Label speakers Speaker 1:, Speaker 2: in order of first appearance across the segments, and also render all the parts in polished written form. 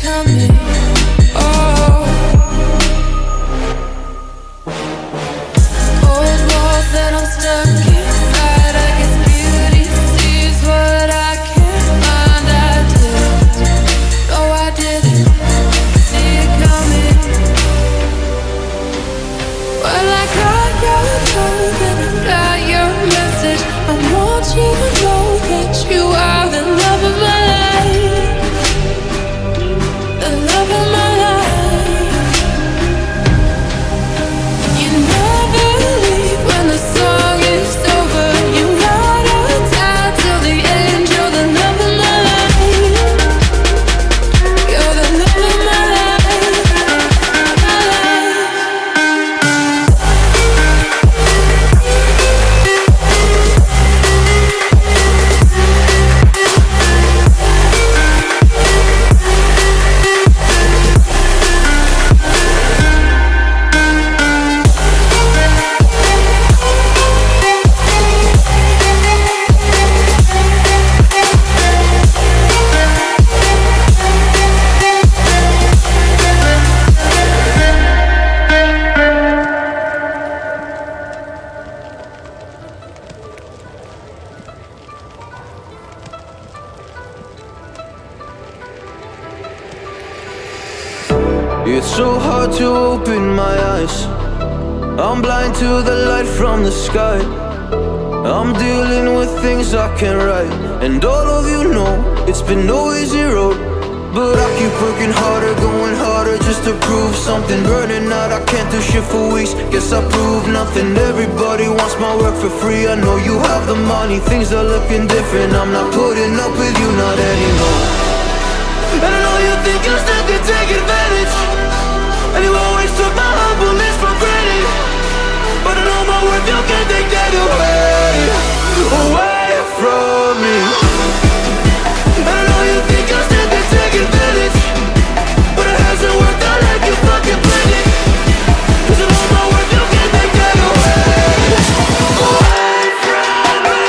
Speaker 1: coming. Oh, old walls that I'm stuck inside. I guess beauty sees what I can't find. I did, no, I didn't see it coming. Well, I got your code and I got your message. I want you to know that you are the love of my life, the love of my life. You never leave when the song is over. You ride or die till the end. You're the love of my life. You're the love of my life, my life.
Speaker 2: It's so hard to open my eyes. I'm blind to the light from the sky. I'm dealing with things I can't write, and all of you know it's been no easy road. But I keep working harder, going harder just to prove something. Burning out, I can't do shit for weeks. Guess I proved nothing. Everybody wants my work for free. I know you have the money, things are looking different. I'm not putting up with you, not anymore. And I know you think you still can take advantage, and you always took my humbleness for granted. But I know my worth, you can't take that away from me. And I know you think you still can take advantage, but it hasn't worked out like you fucking planned it. 'Cause I know my worth, you can't take that away from me.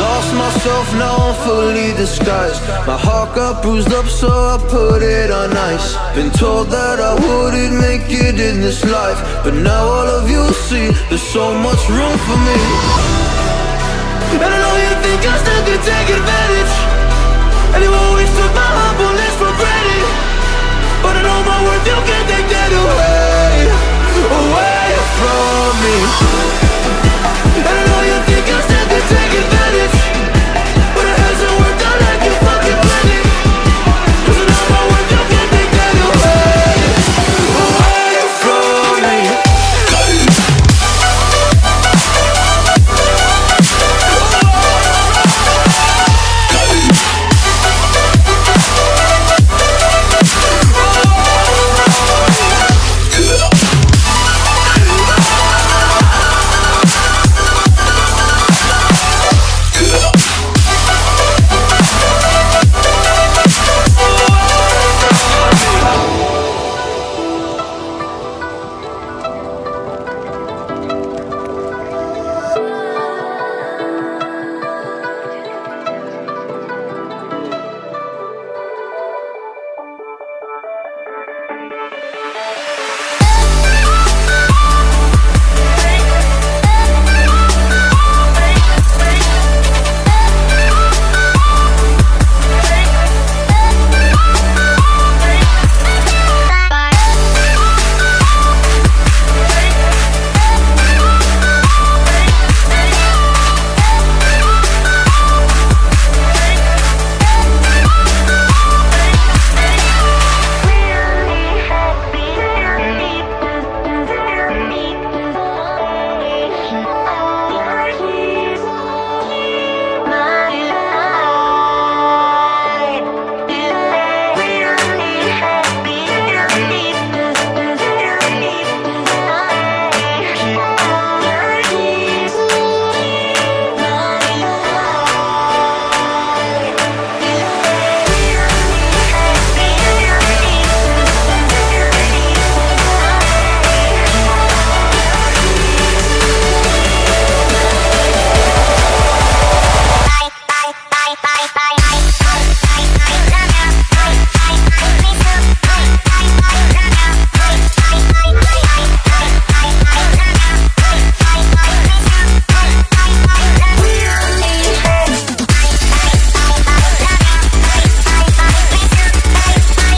Speaker 2: Lost myself, now I'm fully disguised. My heart got bruised up, so I put it on ice. Been told that I wouldn't make it in this life, but now all of you see there's so much room for me. And I know you think I still can take advantage,